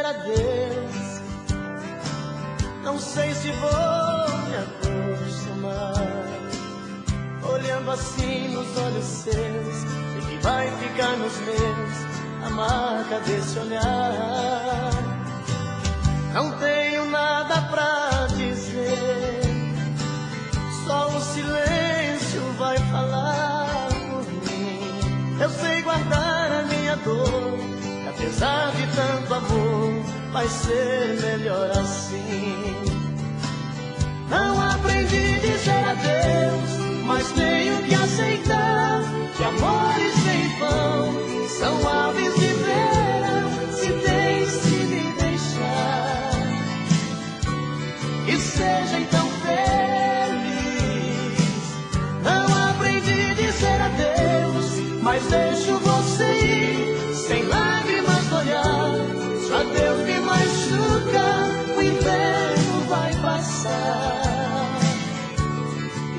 adeus. Não sei se vou me acostumar, olhando assim nos olhos seus, sei que vai ficar nos meus a marca desse olhar. Não tenho nada pra dizer, só o silêncio vai falar por mim. Eu sei guardar a minha dor, que apesar de tanto amor, vai ser melhor assim. Não aprendi a dizer adeus, mas tenho que aceitar que amores sem vão são aves de vera, se tens que me deixar. E seja então feliz. Não aprendi a dizer adeus, mas deixo você ir, sem lágrimas no olhar. Se o adeus me machuca, o inverno vai passar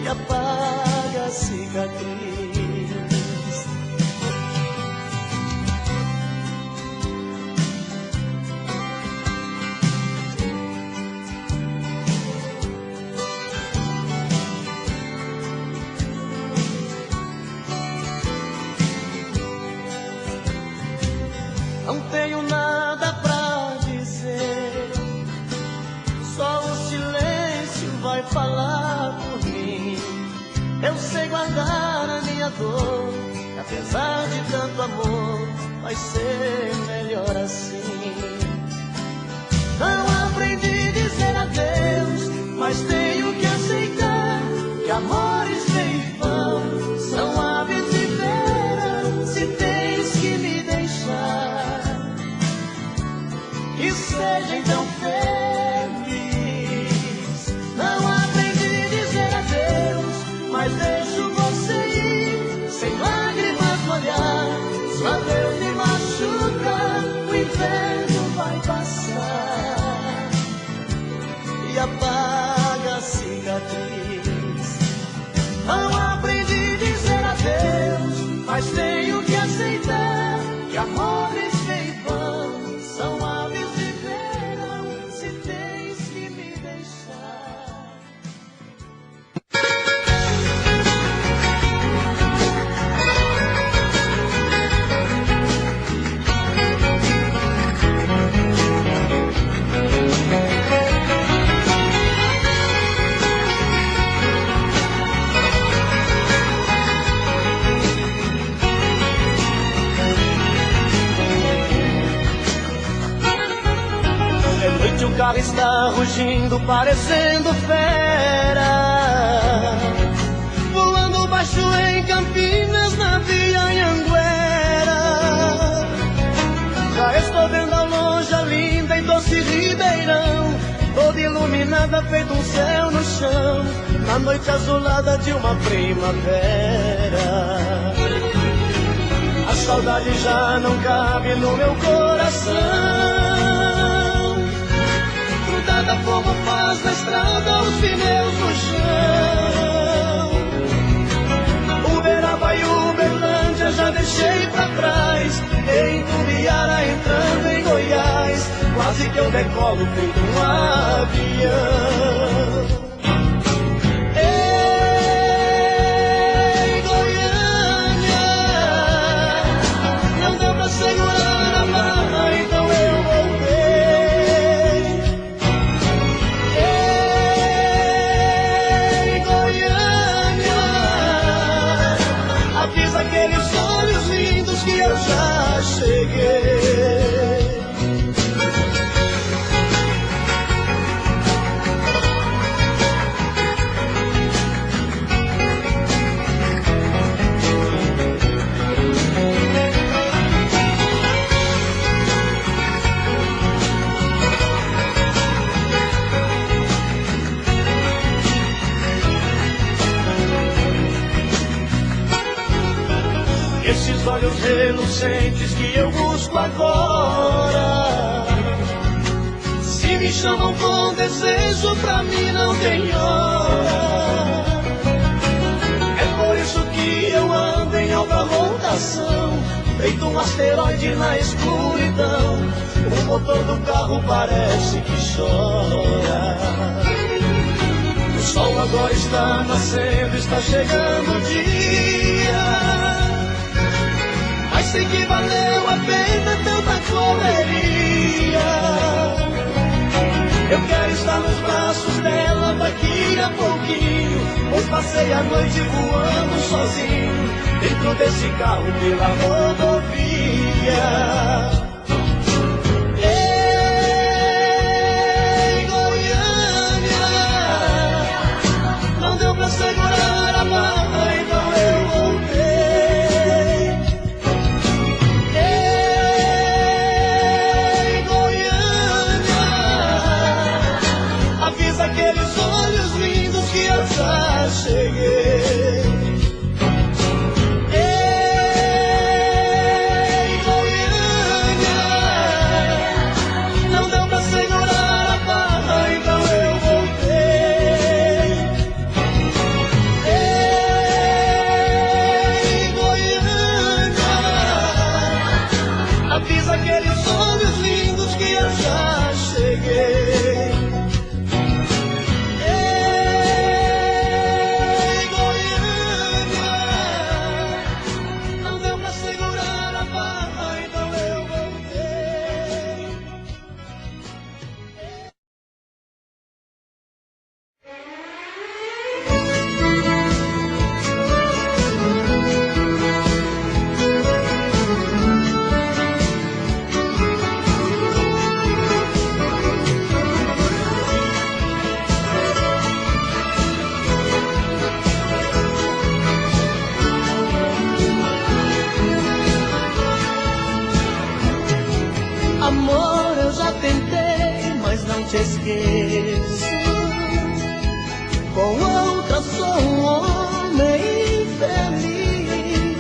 e apaga a cicatriz. Não tenho nada pra dizer, só o silêncio vai falar por mim. Eu sei guardar a minha dor, que apesar de tanto amor, vai ser melhor assim. Não aprendi a dizer adeus, mas tenho que aceitar que amores sem vão são aves de vera, se tens que me deixar. Que seja então feliz. Não aprendi a dizer adeus, mas deixo você ir, sem lágrimas no olhar. Se o adeus me machuca, o inverno vai passar e apaga a cicatriz. Não aprendi a dizer adeus, mas tenho que aceitar que amores sem vão são aves de verão, se tens que me deixar. O carro está rugindo, parecendo fera, pulando baixo em Campinas, na Via Anhanguera. Já estou vendo ao longe a linda e doce Ribeirão, toda iluminada, feito um céu no chão, na noite azulada de uma primavera. A saudade já não cabe no meu coração, como faz na estrada os pneus no chão. Uberaba e Uberlândia já deixei pra trás, em Tubiara entrando em Goiás, quase que eu decolo feito um avião. Ei, Goiânia, não deu pra segurar a barra, então eu voltei. Aqueles olhos lindos que eu já cheguei. Esses olhos relucentes que eu busco agora, se me chamam com desejo, pra mim não tem hora. É por isso que eu ando em alta rotação, feito um asteroide na escuridão. O motor do carro parece que chora. O sol agora está nascendo, está chegando o dia. Mas sei que valeu a pena tanta correria. Eu quero estar nos braços dela daqui a pouquinho, pois passei a noite voando sozinho dentro desse carro pela rodovia. Ei, Goiânia, não deu pra segurar a barra, então eu voltei. Ei, Goiânia, avisa aqueles olhos lindos que eu já cheguei. Amor, eu já tentei, mas não te esqueço. Com outra sou um homem infeliz.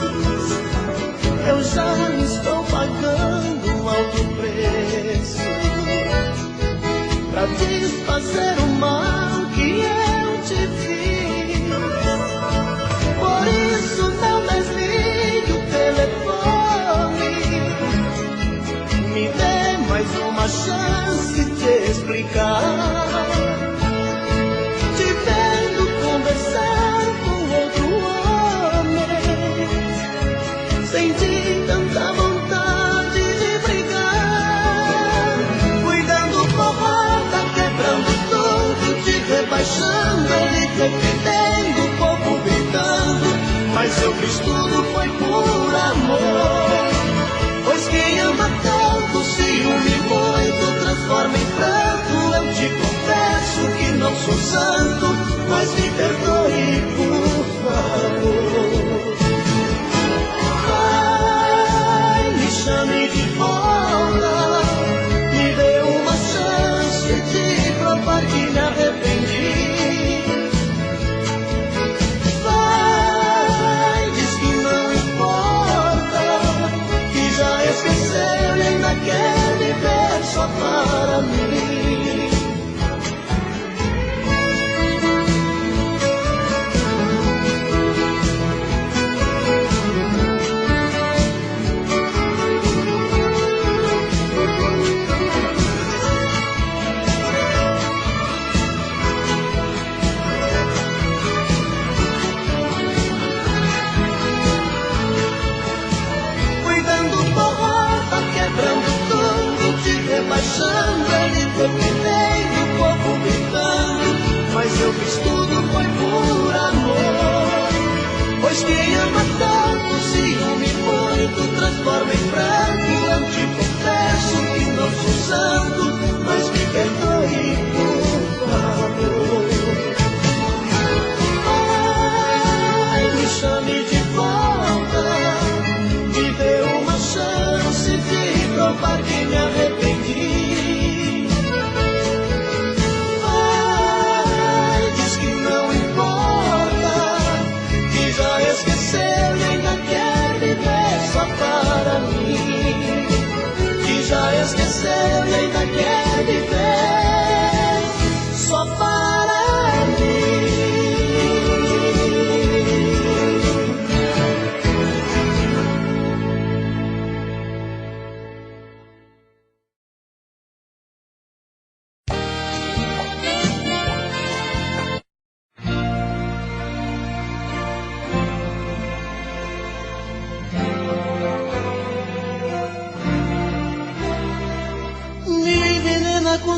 Eu já estou pagando um alto preço pra desfazer o mal que eu te fiz. Por isso não desligue o telefone, me dê mais uma chance de explicar. Te vendo conversar com outro homem, senti tanta vontade de brigar. Fui dando porrada, quebrando tudo, te rebaixando, ele defendendo, o povo gritando. Mas eu fiz tudo, foi por amor. Pois quem ama tanto, ciúme muito, transforma em pranto. Eu te confesso que não sou santo, mas me perdoe, por favor. Vai, me chame de volta, me dê uma chance de provar que me arrependi. Vai, diz que não importa, que já esqueceu e ainda quer viver só para mim. Rebaixando, ele defendendo, o povo gritando. Mas eu fiz tudo, foi por amor. Pois quem ama tanto, ciúme muito, transforma em pranto. Eu te confesso que não sou santo, mas me perdoe, por favor. Ai, me chame de volta, me dê uma chance de provar que me arrependi. Vai, diz que não importa, que já esqueceu e ainda quer viver só para mim. Que já esqueceu e ainda quer viver só para mim.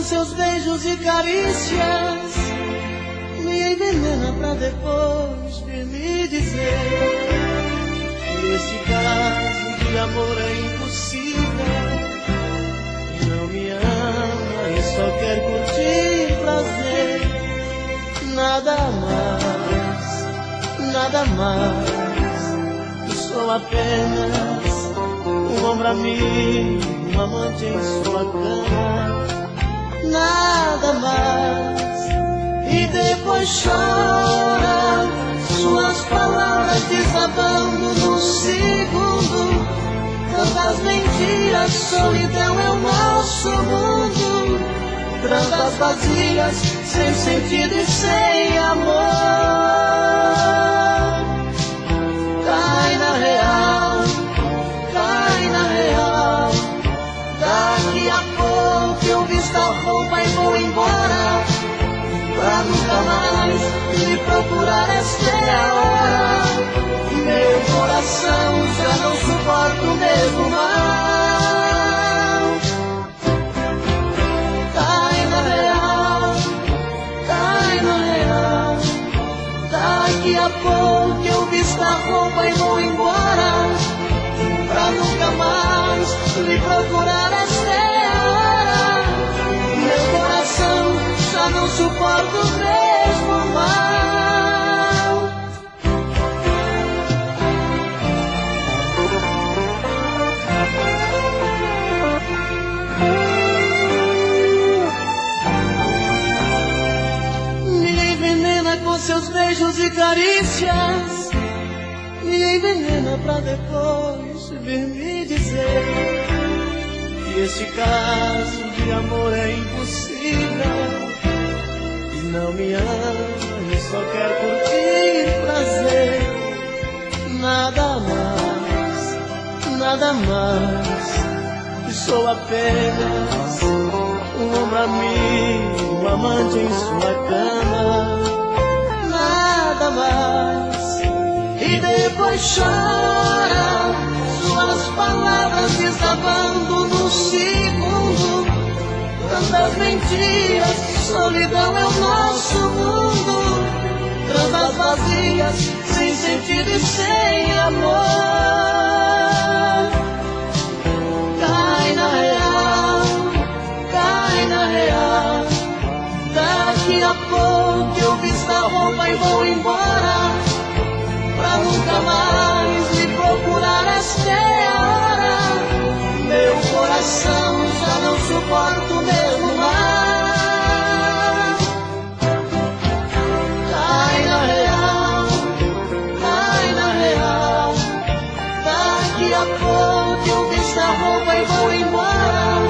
com seus beijos e carícias, me envenena pra depois vir me dizer que esse caso de amor é impossível. Não me ama e só quer curtir prazer. Nada mais, sou apenas um ombro amigo, um amante em sua cama. Nada mais. E depois chora, suas palavras desabando no segundo. Tantas mentiras, solidão é o nosso mundo. Tranças vazias, sem sentido e sem amor. Cai na real. Daqui a pouco eu visto a roupa e vou embora, pra nunca mais me procurar. Esta é a hora. Meu coração já não suporta o mesmo mal. Cai na real. Daqui a pouco eu visto a roupa e vou embora, pra nunca mais me procurar. Esta é a hora. Meu coração já não suporta o mesmo mal. Me envenena com seus beijos e carícias, me envenena pra depois vir me dizer que esse caso de amor é impossível. E não me ama e só quer curtir prazer. Nada mais, que sou apenas um ombro amigo, um amante em sua cama. Nada mais. E depois chora, suas palavras desabando no segundo. Tantas mentiras, solidão é o nosso mundo. Tranças vazias, sem sentido e sem amor. Cai na real. Daqui a pouco eu visto a roupa e vou embora, pra nunca mais me procurar. Esta é a hora. Meu coração já não suporta o mesmo mal. Cai na real. Daqui a pouco eu visto a roupa e vou embora,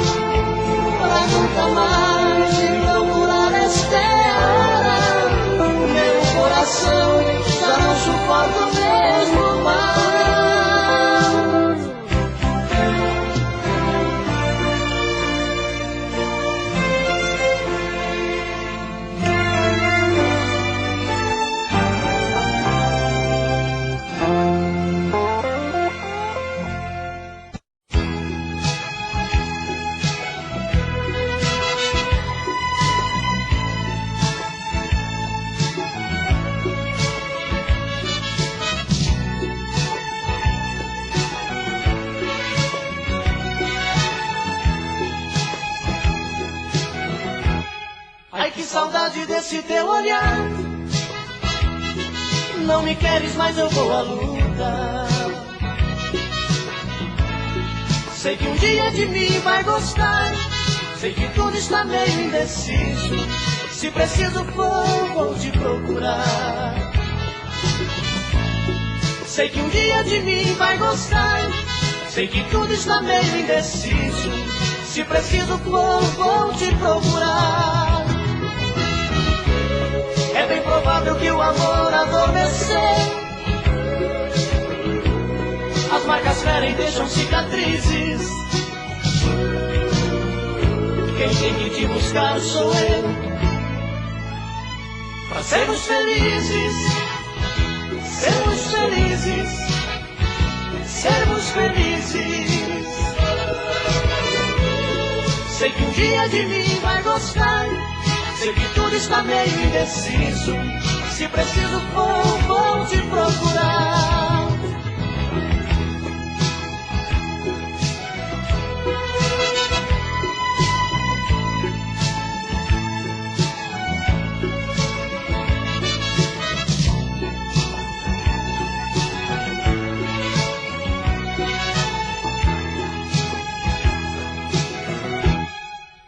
pra nunca mais me procurar. Esta é a hora. Meu coração já não suporta o mesmo mal. Que saudade desse teu olhar. Não me queres, mas eu vou à luta. Sei que um dia de mim vai gostar. Sei que tudo está meio indeciso. Se preciso for, vou te procurar. Sei que um dia de mim vai gostar. Sei que tudo está meio indeciso. Se preciso for, vou te procurar. É bem provável que o amor adormecer. As marcas ferem, deixam cicatrizes. Quem tem que te buscar sou eu, pra sermos felizes, sermos felizes, sermos felizes. Sei que um dia de mim vai gostar. Sei que tudo está meio indeciso. Se preciso for, vou te procurar.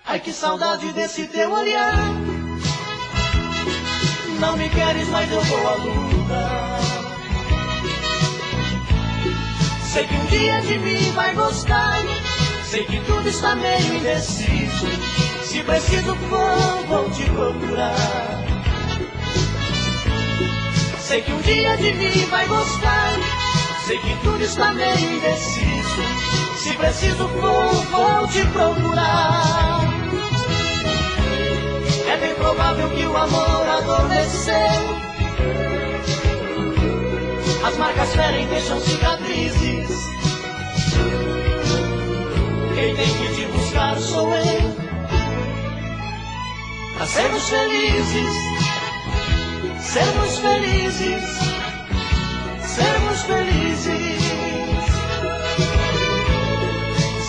Ai, que saudade desse teu olhar. Não me queres, mas eu vou à luta. Sei que um dia de mim vai gostar. Sei que tudo está meio indeciso. Se preciso for, vou te procurar. Sei que um dia de mim vai gostar. Sei que tudo está meio indeciso. Se preciso for, vou te procurar. É bem provável que o amor adormeceu. As marcas ferem, deixam cicatrizes. Quem tem que te buscar sou eu. Pra sermos felizes, sermos felizes, sermos felizes.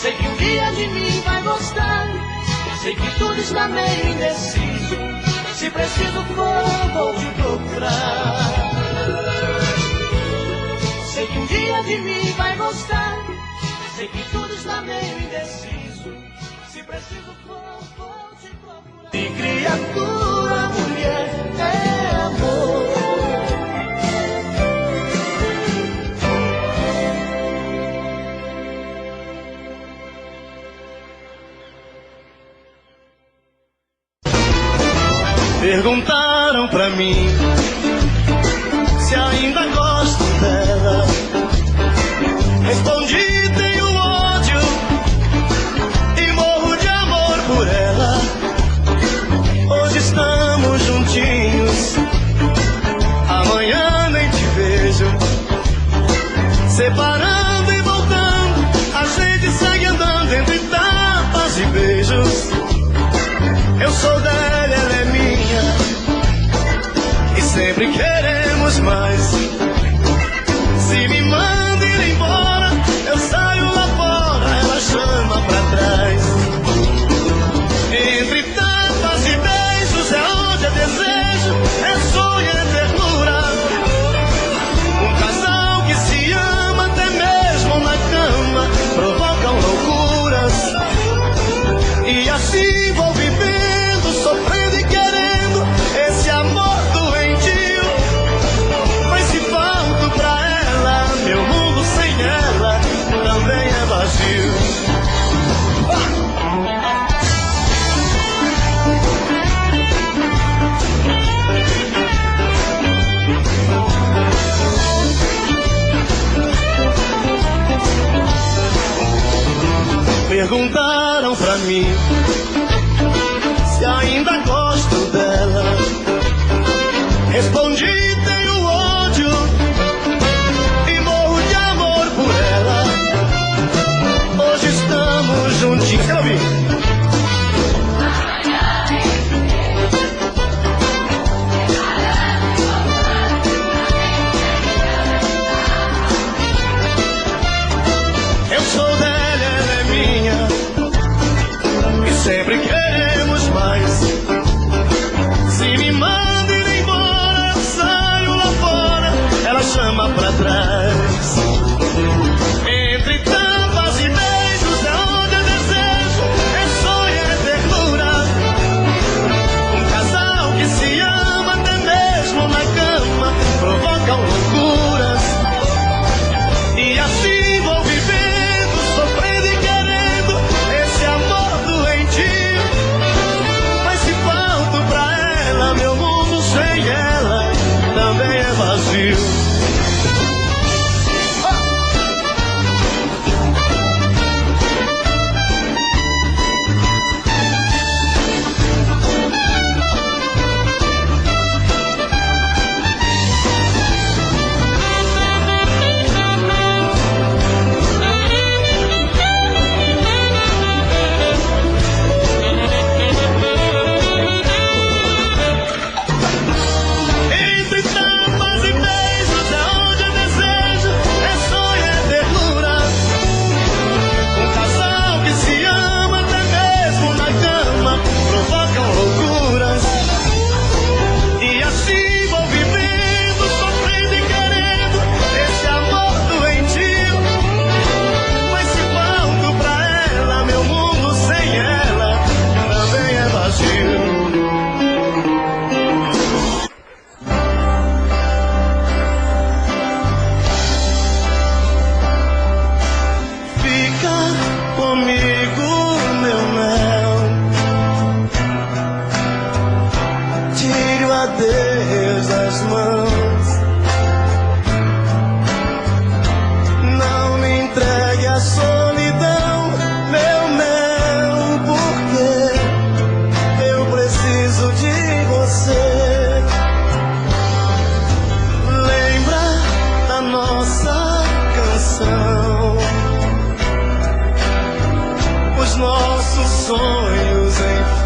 Sei que um dia de mim vai gostar. Sei que tudo está meio indeciso. Se preciso for, vou te procurar. Sei que um dia de mim vai gostar. Sei que tudo está meio indeciso. Se preciso for, vou te procurar. E criatura, mulher, é amor. Perguntaram pra mim se ainda gosto dela. Respondi, tenho ódio e morro de amor por ela. Hoje estamos juntinhos, amanhã nem te vejo. Separando e voltando, a gente segue andando entre tapas e beijos. Eu sou dela, ela é minha, e sempre queremos mais. Se me manda ir embora, eu saio lá fora, ela chama pra trás. Entre tapas e beijos é onde é desejo, é sonho, é ternura. Um casal que se ama até mesmo na cama, provocam loucuras. E assim vou vivendo, sofrendo e querendo esse amor doentio. Mas se falto pra ela, meu mundo sem ela também é vazio. Perguntaram pra mim se ainda gosto dela. Respondi, tenho ódio e morro de amor por ela. Hoje estamos juntinhos. Quero ouvir. Eu sou dela, ela é minha, e sempre queremos mais.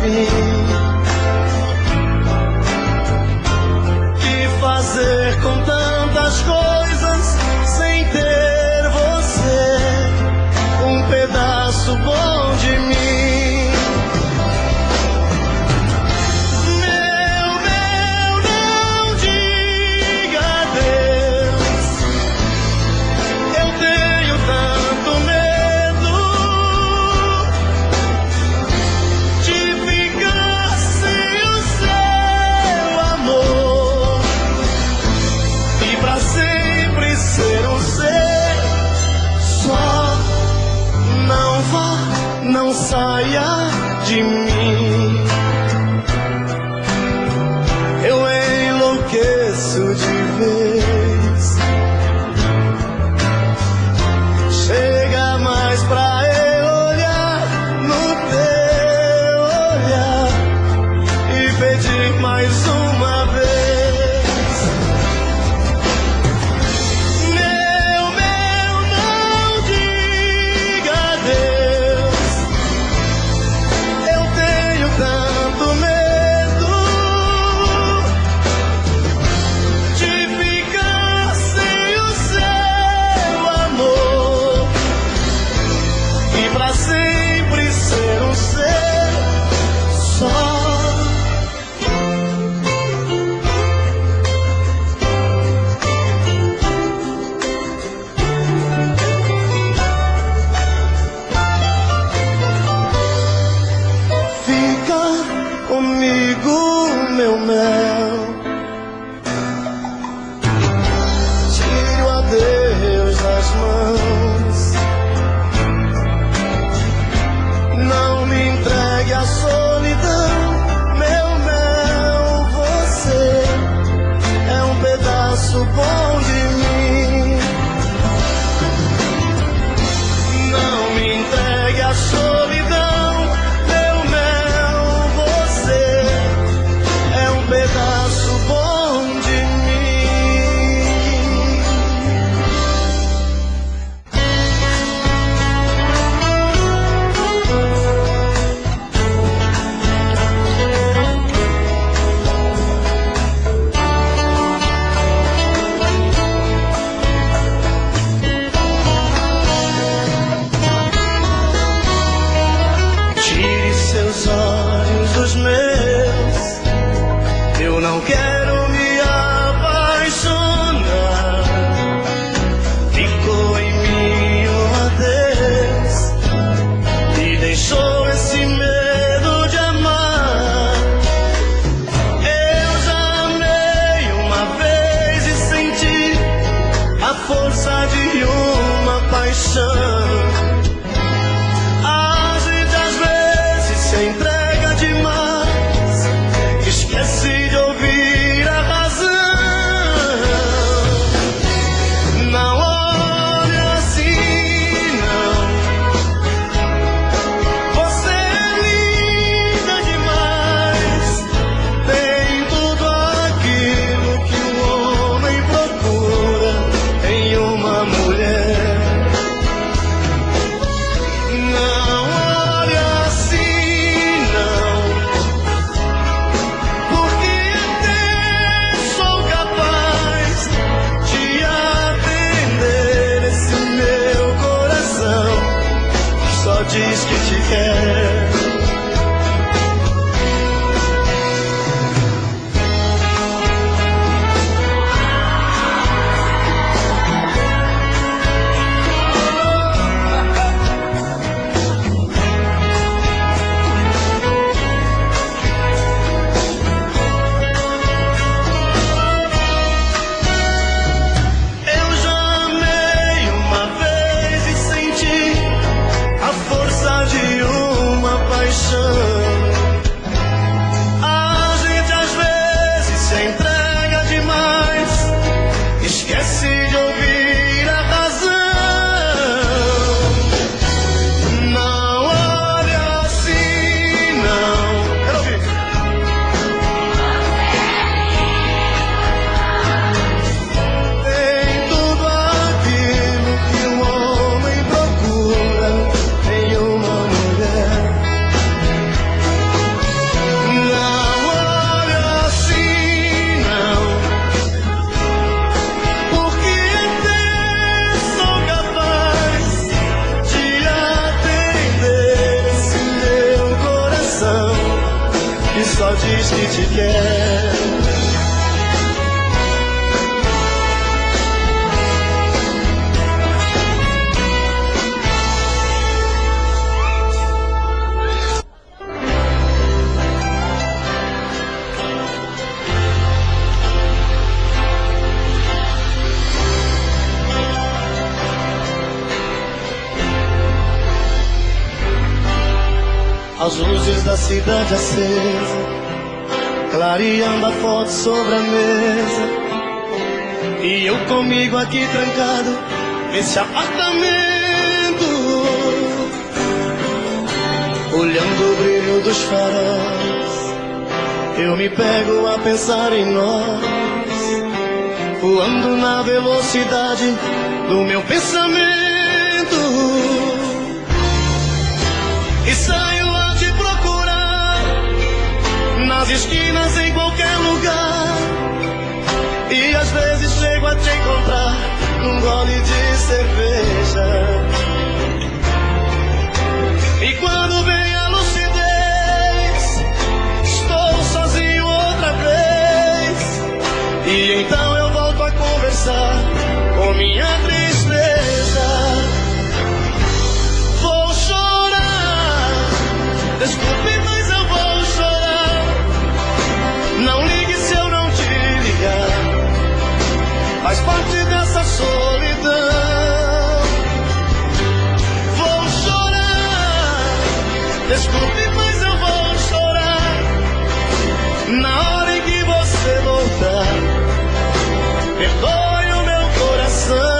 mim. Que fazer com tantas coisas sem ter você, um pedaço bom de mim. Não saia de mim, eu enlouqueço de vez. Chega mais pra eu olhar no teu olhar e pedir mais uma vez. Comigo, meu mel, tire o adeus das mãos, não me entregue à solidão, meu mel, você é um pedaço bom de mim. Não me entregue à solidão, pedaço bom de Tire seus olhos dos meus, eu não quero me apaixonar. Ficou em mim um adeus e deixou esse medo de amar. Eu já amei uma vez e senti a força de uma paixão. A gente às vezes se entrega demais, esquece de ouvir a razão. Não olhe assim, não. Você é linda demais, tem tudo aquilo que um homem procura em uma mulher. Não olhe assim, não, porque até sou capaz de atender esse meu coração que só diz que te quer. Eu já amei uma vez e senti a força de uma paixão. diz que te quer. As luzes da cidade acesa, clareando a foto sobre a mesa, e eu comigo aqui trancado nesse apartamento, olhando o brilho dos faróis. Eu me pego a pensar em nós, voando na velocidade do meu pensamento, e saio nas esquinas, em qualquer lugar, e às vezes chego a te encontrar num gole de cerveja. E quando vem a lucidez, estou sozinho outra vez, e então eu volto a conversar com minha tristeza. Vou chorar, desculpe, mas eu vou chorar. Não ligue se eu não te ligar, faz parte dessa solidão. Vou chorar, desculpe, mas eu vou chorar. Na hora em que você voltar, perdoe o meu coração.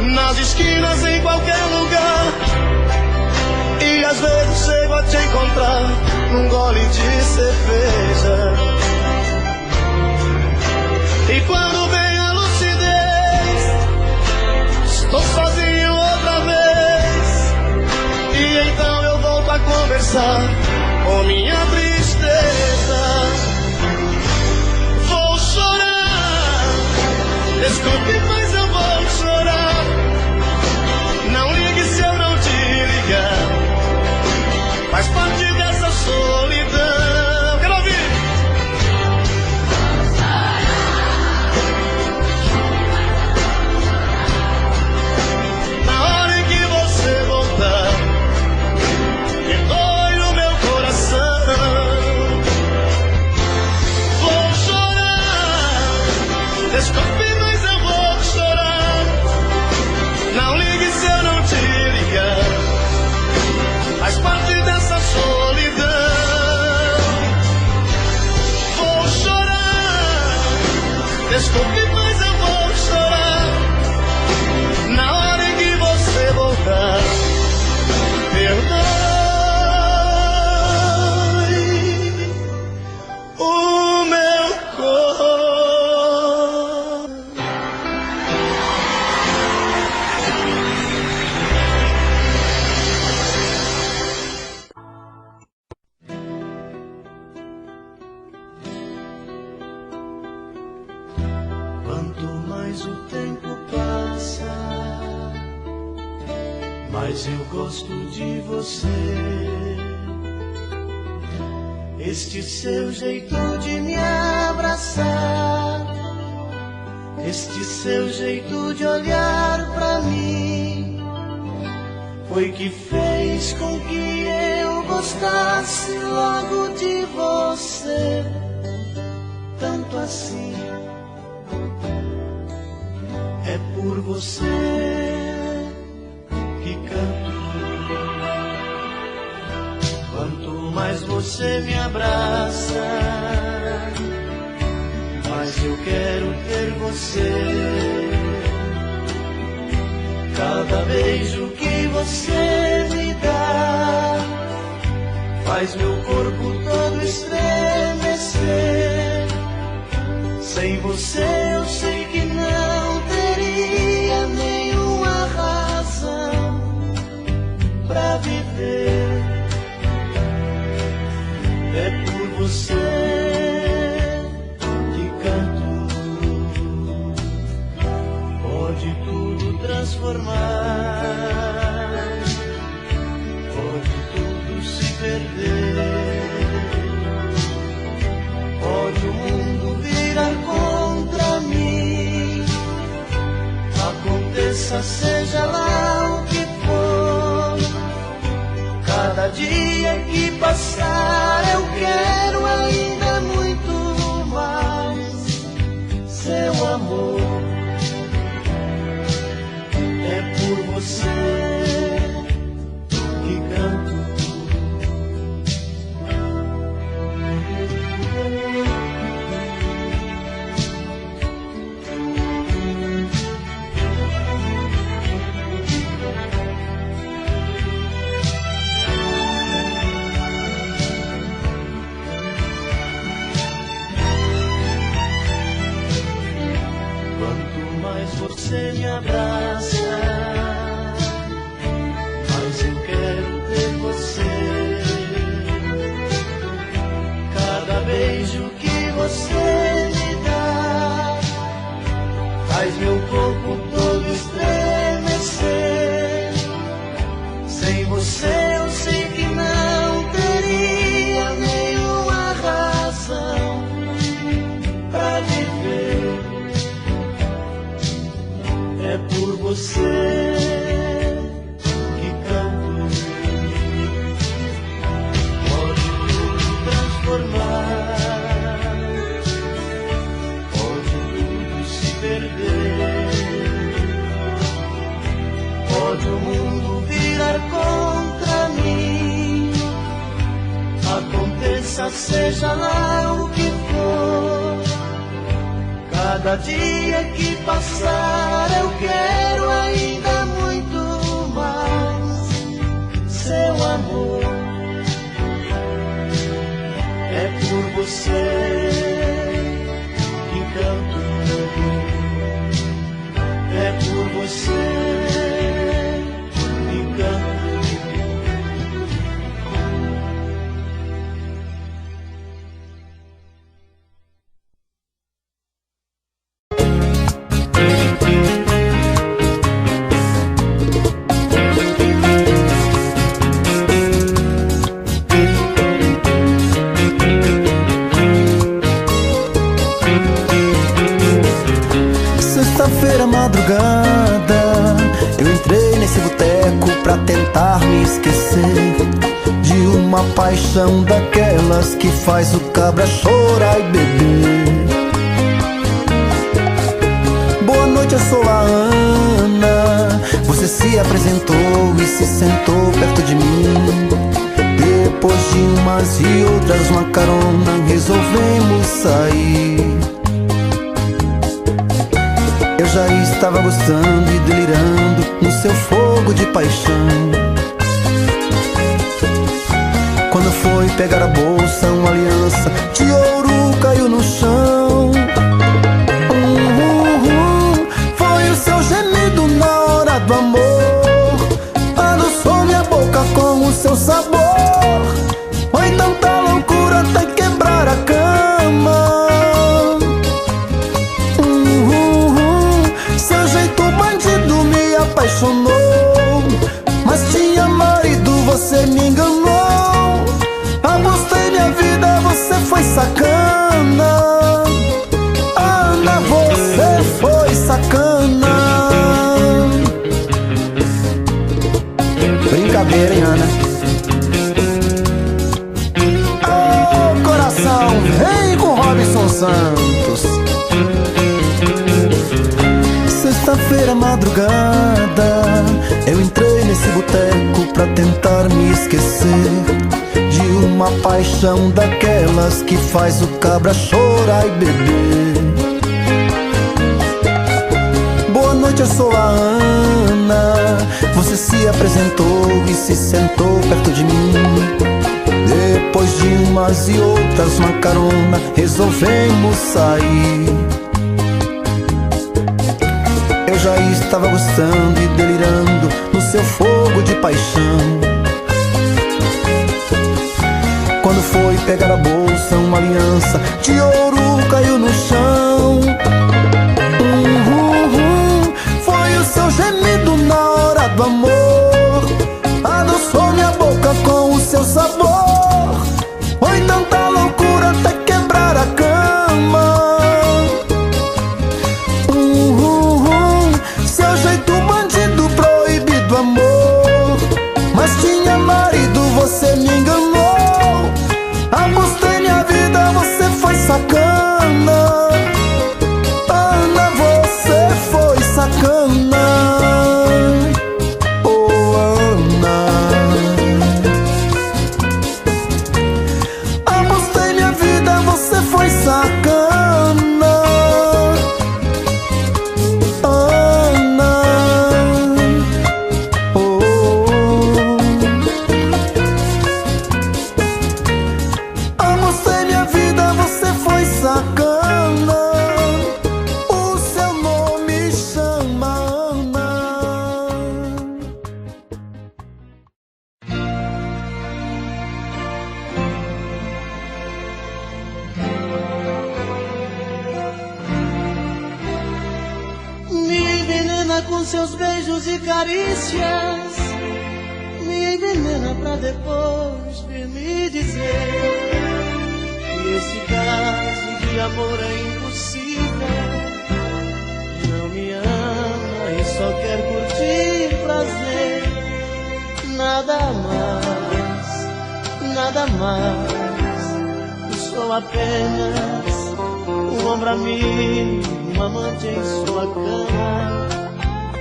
Nas esquinas, em qualquer lugar, e às vezes chego a te encontrar num gole de cerveja. E quando vem a lucidez, estou sozinho outra vez, e então eu volto a conversar com minha tristeza. Vou chorar, desculpe, mas eu vou chorar. Não ligue se eu não te ligar, faz parte dessa solidão. Quero ouvir. Na hora em que você voltar, perdoe o meu coração. Vou chorar, desculpe, mas eu vou chorar. Não ligue se eu não te ligar, faz parte dessa solidão. Vou chorar, desculpe, mas eu vou chorar. Na hora em que você voltar, perdoe o meu coração. Quanto mais o tempo passa, mais eu gosto de você. Este seu jeito de me abraçar, este seu jeito de olhar pra mim, foi que fez com que eu gostasse logo de você, tanto assim. É por você que canto. Quanto mais você me abraça, mais eu quero ter você. Cada beijo que você me dá faz meu corpo todo estremecer. Sem você eu sei que não teria nenhuma razão transformar. Pode tudo se perder, pode o mundo virar contra mim. Aconteça, seja lá o que for, cada dia que passar eu quero ainda muito mais seu amor. É por você que canto. Você me abraça, mas eu quero ter você. Cada beijo que você me dá faz meu corpo todo estremecer. Sem você eu sei que não teria nenhuma razão pra viver. É por você que canto. Pode tudo transformar, pode tudo se perder, pode o mundo virar contra mim. Aconteça, seja lá o que for, cada dia que passar eu quero ainda muito mais seu amor. É por você que canto, é por você que canto. Sexta-feira, madrugada, eu entrei nesse boteco pra tentar me esquecer de uma paixão daquelas que faz o cabra chorar e beber. Boa noite, eu sou a Ana. Você se apresentou e se sentou perto de mim. Depois de umas e outras, uma carona, resolvemos sair. Eu já estava gostando e delirando no seu fogo de paixão. Quando foi pegar a bolsa, uma aliança de ouro caiu no chão. Foi o seu gemido na hora do amor, adoçou minha boca com o seu sabor. Foi tanta loucura até quebrar a cama. Seu jeito bandido me apaixonou, mas tinha marido, você me enganou. Apostei minha vida, você foi sacana. Ana, você foi sacana. Brincadeira, hein, Ana? Oh, coração, vem com Robson Santos. Sexta-feira, madrugada, eu entrei nesse boteco pra tentar me esquecer de uma paixão daquelas que faz o cabra chorar e beber. Boa noite, eu sou a Ana. Você se apresentou e se sentou perto de mim. Depois de umas e outras, uma carona, resolvemos sair. Eu já estava gostando e delirando no seu fogo de paixão. Quando foi pegar a bolsa, uma aliança de ouro caiu no chão. Foi o seu gemido sacana, oh Ana. Apostei minha vida, você foi sacana, Ana, oh. Apostei minha vida, você foi sacana, o seu nome chama Ana. Me envenena com seus beijos e carícias, me envenena pra depois vir me dizer que esse caso de amor é impossível. Não me ama e só quer curtir prazer. Nada mais, sou apenas um ombro amigo, um amante em sua cama.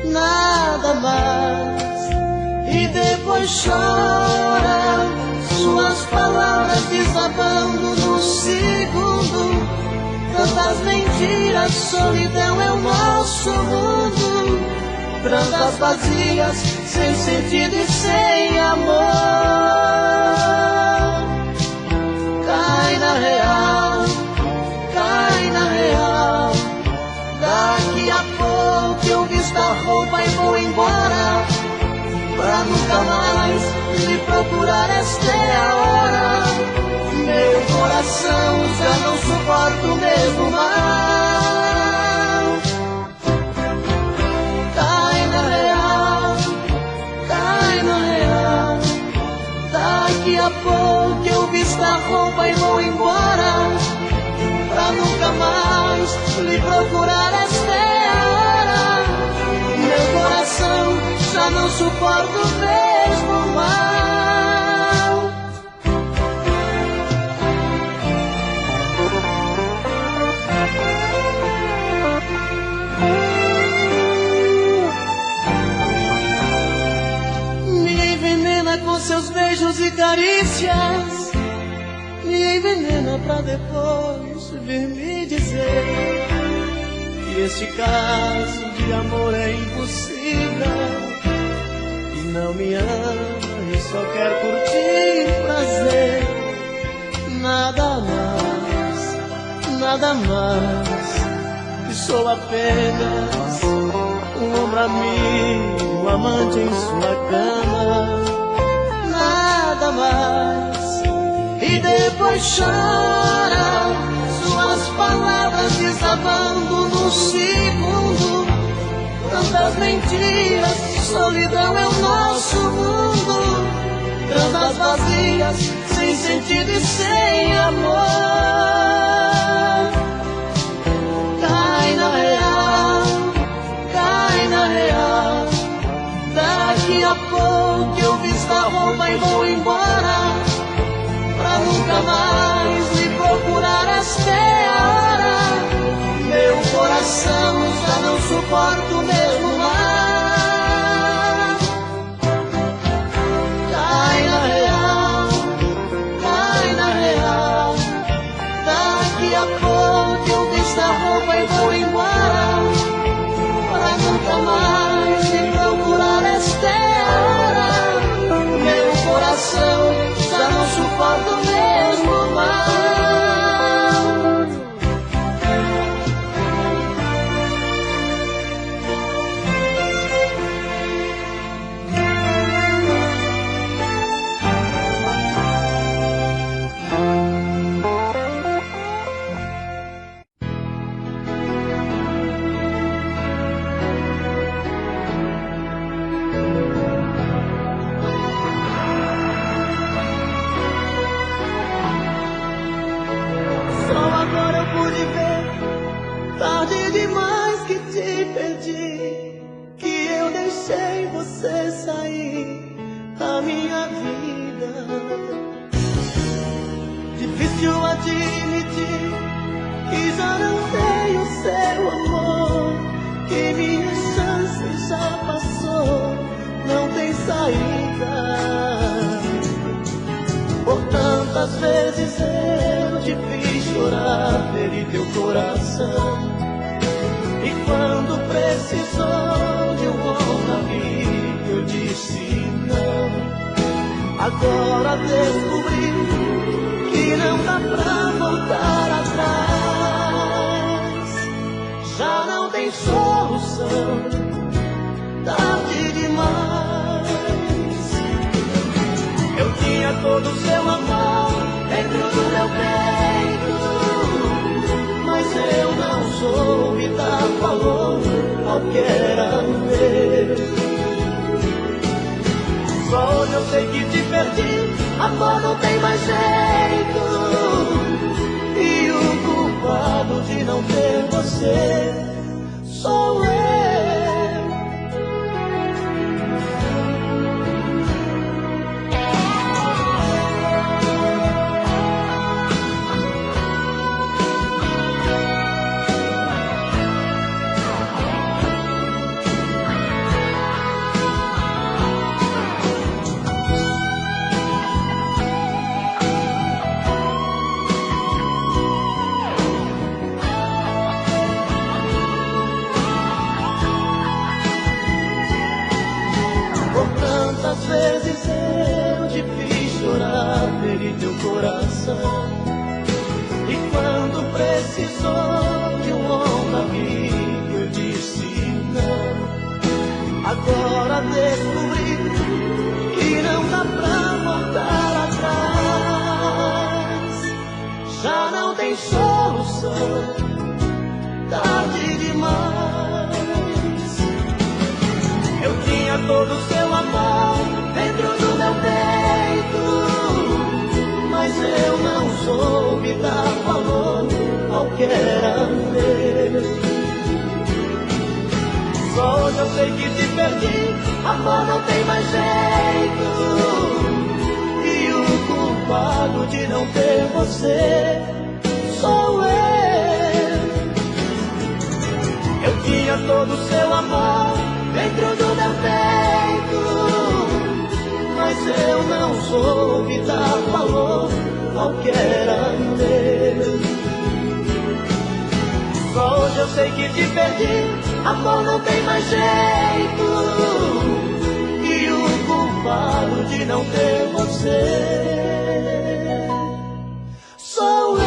Nada mais. E depois chora, suas palavras desabando no segundo. Tantas mentiras, solidão é o nosso mundo. Trandas vazias, sem sentido e sem amor. Cai na real, cai na real. Daqui a pouco eu visto a roupa e vou embora, pra nunca mais me procurar. Esta é a hora. Meu coração já não suporta o mesmo mal. Cai na real, cai na real. Daqui a pouco eu visto a roupa e vou embora, pra nunca mais lhe procurar. Esta é a hora. Meu coração já não suporta o mesmo mal. Me envenena com seus beijos e carícias, me envenena pra depois vir me dizer que este caso de amor é impossível. E não me ama e só quer curtir prazer. Nada mais, que sou apenas um ombro amigo, um amante em sua cama. Nada mais. E depois chora, suas palavras desabando no segundo. Tantas mentiras, solidão é o nosso mundo. Trandas vazias, sem sentido e sem amor. Cai na real, cai na real. Daqui a pouco eu visto a roupa e vou embora, pra nunca mais lhe procurar. Esta é a hora. Meu coração já não suporta o mesmo mal. Cai na real, cai na real. Daqui a pouco eu visto a roupa e vou embora, pra nunca mais lhe procurar. Esta é a hora. Meu coração já não suporta o mesmo mal. vezes eu te fiz chorar, feri teu coração. E quando precisou de um bom amigo, eu disse não. Agora descobri que não dá pra voltar atrás. Já não tem solução, tarde demais. Eu tinha todo o seu amor dentro do meu peito, mas eu não soube dar valor ao que era meu. Só hoje eu sei que te perdi, amor, não tem mais jeito. E o culpado de não ter você sou eu. Quantas vezes eu te fiz chorar, feri teu coração. E quando precisou de um ombro amigo, eu disse não. Agora descobri que não dá pra voltar atrás. Já não tem solução, tarde demais. Eu tinha todo o seu amor dentro do meu peito, mas eu não soube dar valor ao que era meu. Só hoje eu sei que te perdi, amor, não tem mais jeito. E o culpado de não ter você sou eu. Eu tinha todo o seu amor dentro do meu peito, mas eu não soube dar valor ao que era meu. Só hoje eu sei que te perdi, amor, não tem mais jeito. E o culpado de não ter você sou eu.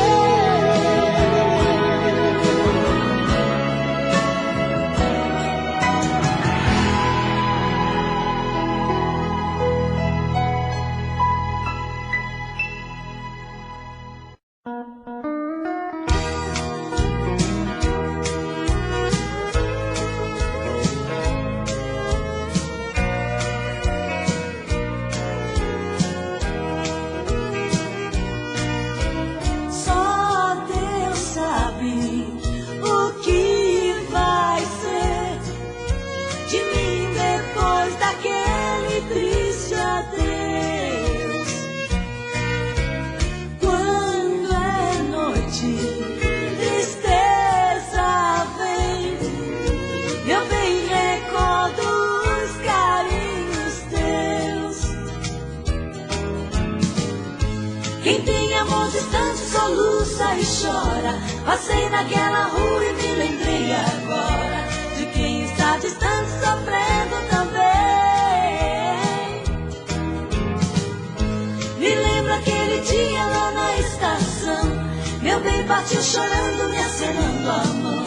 Quem tem amor distante soluça e chora. Passei naquela rua e me lembrei agora de quem está distante sofrendo também. Me lembro aquele dia lá na estação, meu bem partiu chorando, me acenando a mão.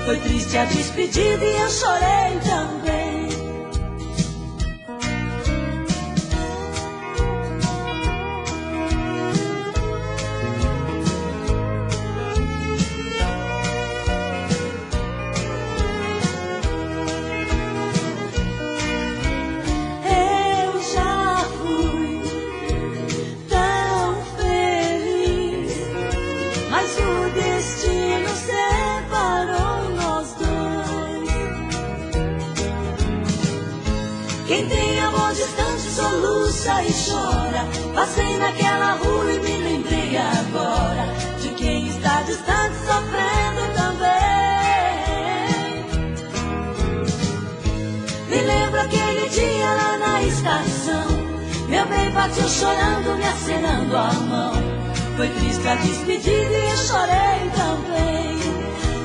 Foi triste a despedida e eu chorei também. Quem tem amor distante soluça e chora. Passei naquela rua e me lembrei agora de quem está distante sofrendo também. Me lembro aquele dia lá na estação, meu bem partiu chorando, me acenando a mão. Foi triste a despedida e eu chorei também.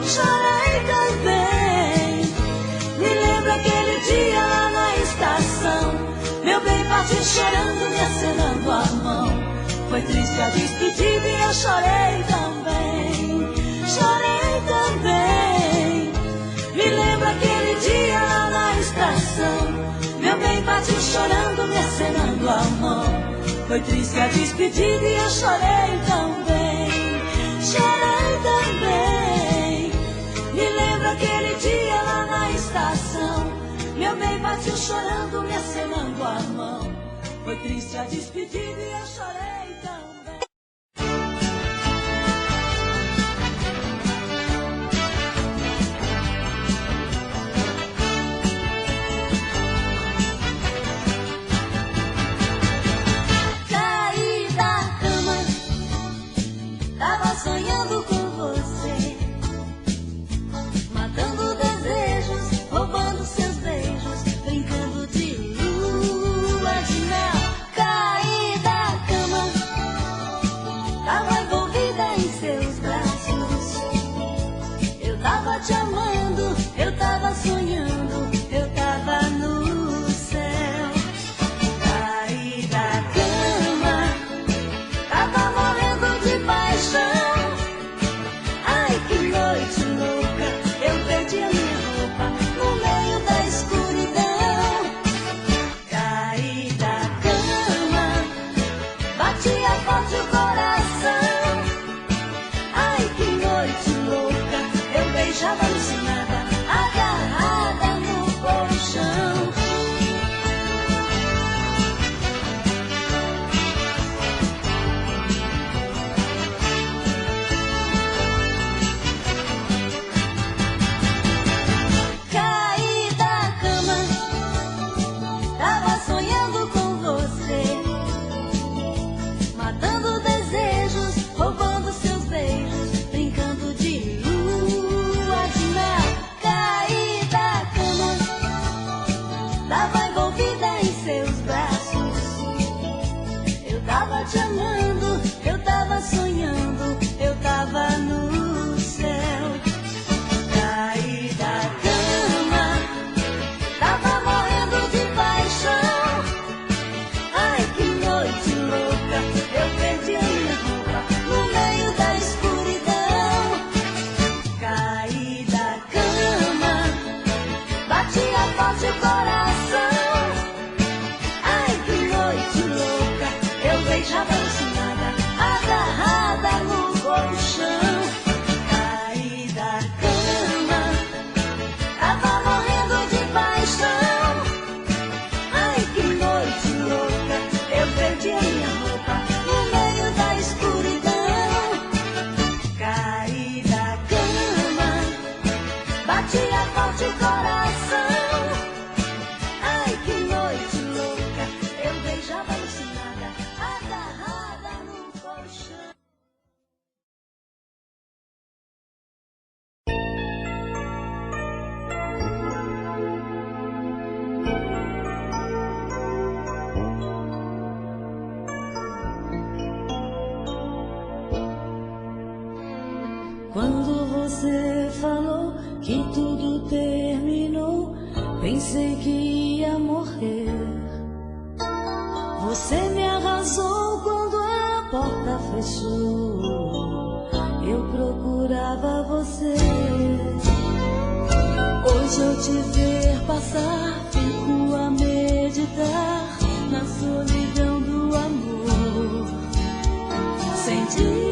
Chorei também. Me lembro aquele dia lá na estação. Meu bem partiu chorando, me acenando a mão. Foi triste a despedida e eu chorei também. Chorei também. Me lembro aquele dia lá na estação. Meu bem partiu chorando, me acenando a mão. Foi triste a despedida e eu chorei também. Chorei também. Me lembro aquele dia lá na estação. Meu bem partiu chorando, me acenando a mão. Foi triste a despedida e eu chorei também. Caí da cama, tava sonhando com você, matando desejos, roubando seus beijos, brincando de lua de mel. Caí da cama, tava envolvida em seus braços. Eu tava te amando, eu tava sonhando, eu tava no céu. Caí da cama, tava morrendo de paixão. Ai, que noite louca, eu perdi a minha roupa no meio da escuridão. Caí da cama, batia forte o coração. Ai, que noite louca, eu beijava alucinada, agarrada no colchão. Caí da cama, tava sonhando com você, matando desejos, roubando seus beijos, brincando de lua de mel. Caí da cama, tava envolvida em seus braços. Eu tava te amando, eu tava sonhando, eu tava no céu. Caí da cama, tava morrendo de paixão. Ai, que noite louca, eu perdi a minha roupa no meio da escuridão. Caí da cama, batia forte o coração. Ai, que noite louca, eu beijava alucinada, agarrada no colchão. Caí da cama, tava morrendo de paixão. Ai, que noite louca, eu perdi a minha roupa no meio da escuridão. Caí da cama, batia forte o coração. Ai, que noite louca, eu beijava alucinada, agarrada no colchão. Quando você falou que tudo terminou, pensei que ia morrer. Você me arrasou quando a porta fechou. Eu procurava você. Hoje ao te ver passar, fico a meditar na solidão do amor. Senti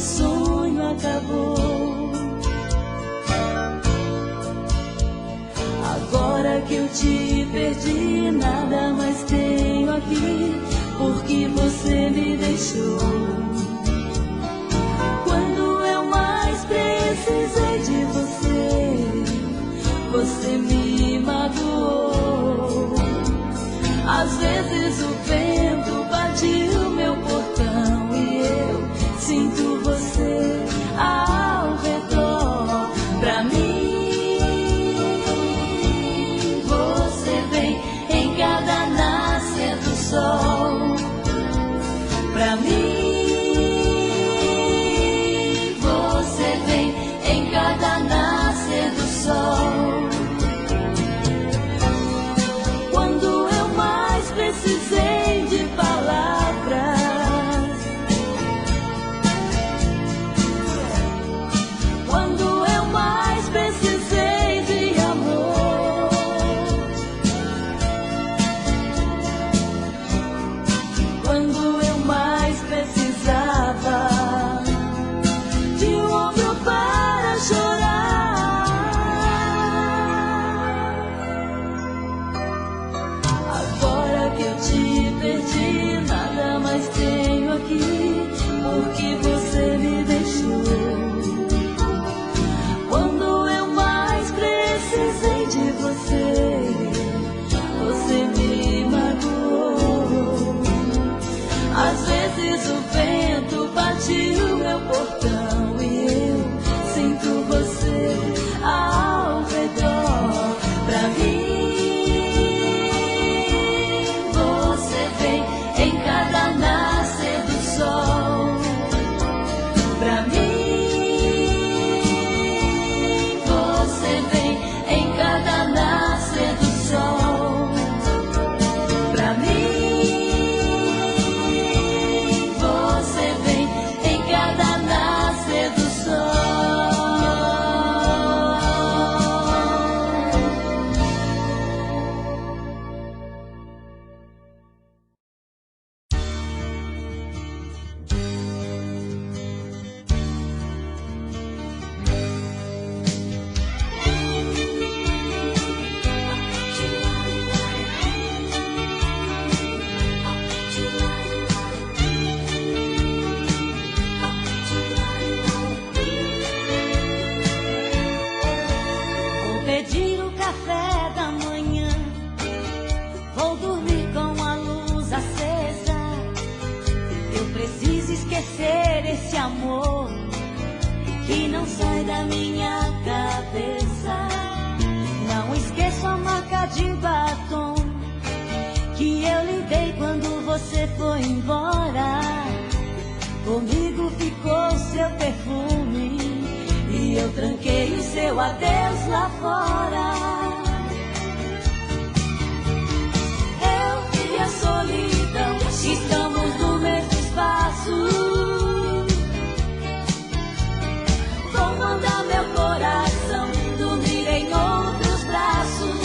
sonho acabou. Agora que eu te perdi, nada mais tenho aqui, porque você me deixou. Quando eu mais precisei de você, você me magoou. Às vezes o vento bate o meu portão e eu sinto você ao redor. Pra mim, você vem em cada amor que não sai da minha cabeça. Não esqueço a marca de batom que eu lhe dei quando você foi embora. Comigo ficou seu perfume e eu tranquei o seu adeus lá fora. Eu e a solidão estamos no mesmo espaço. Vou mandar meu coração dormir em outros braços.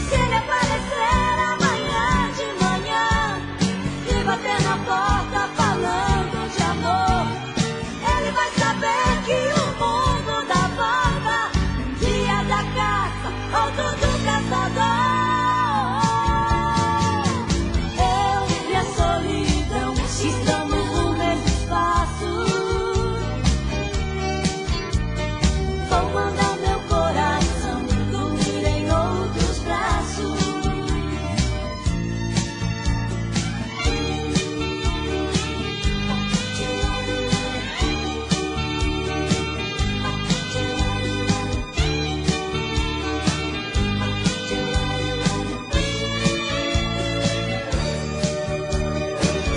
Se ele aparecer amanhã de manhã e bater na porta falando de amor, ele vai saber que o mundo dá volta. Um dia da caça, outro do caçador. Eu e a solidão estamos no mesmo espaço. Vou mandar meu coração dormir em outros braços.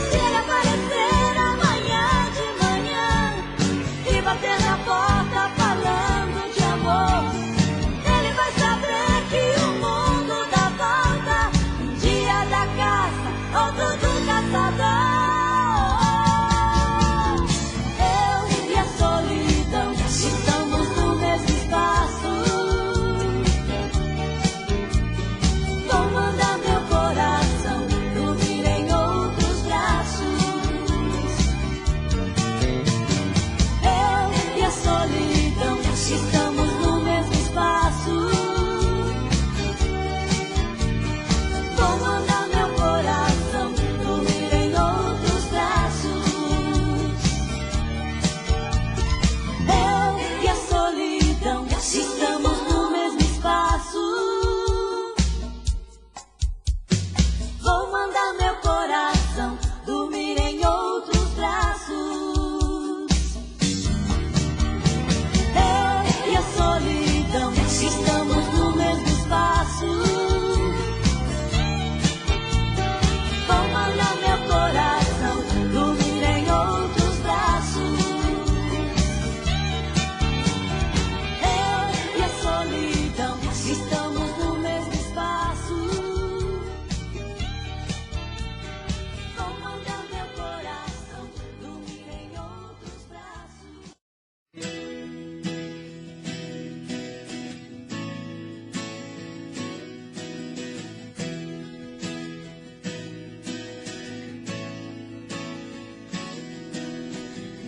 Se ele aparecer amanhã de manhã e bater na porta falando de amor, ele vai saber que o mundo dá volta. Um dia da caça, outro do caçador. Eu e a solidão estamos no mesmo espaço. Vou mandar meu coração dormir em outros braços. Eu e a solidão estamos no mesmo espaço. Vou mandar meu coração dormir em outros braços. Eu e a solidão estamos no mesmo espaço. Vou mandar meu coração dormir em outros braços. Eu e a solidão estamos no mesmo espaço. Vou mandar meu coração dormir em outros braços. Eu e a solidão estamos no mesmo espaço. Vou mandar meu coração dormir em outros braços.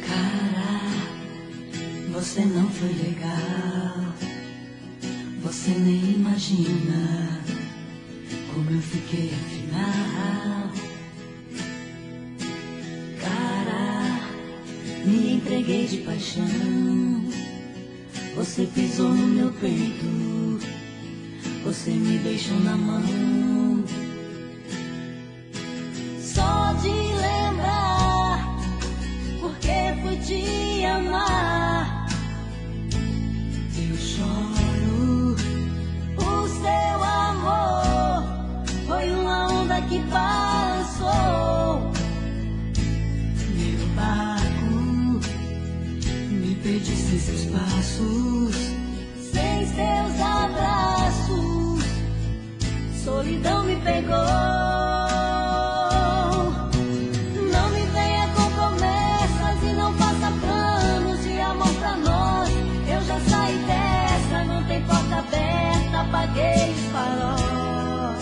Cara, você não foi legal. Você nem imagina como eu fiquei afinal. Cara, me entreguei de paixão. Você pisou no meu peito. Você me deixou na mão. Só de lembrar, porque fui te amar, eu choro. O seu amor foi uma onda que passou. Meu barco, me perdi sem seus passos, sem seus abraços. Solidão me pegou. Não me venha com promessas e não faça planos de amor pra nós. Eu já saí dessa, não tem porta aberta, apaguei os faróis.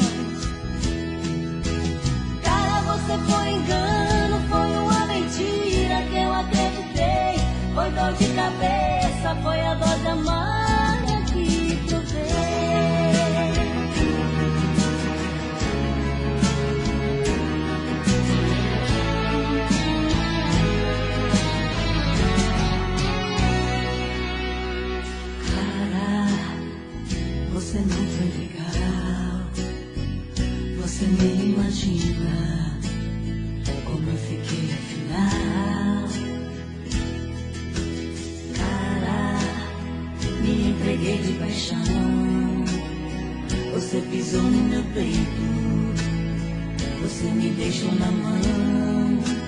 Cara, você foi engano, foi uma mentira que eu acreditei. Foi dor de cabeça, foi a dose amarga que provei. Você não foi legal. Você nem imagina como eu fiquei afinal. de paixão. Você pisou no meu peito, você me deixou na mão.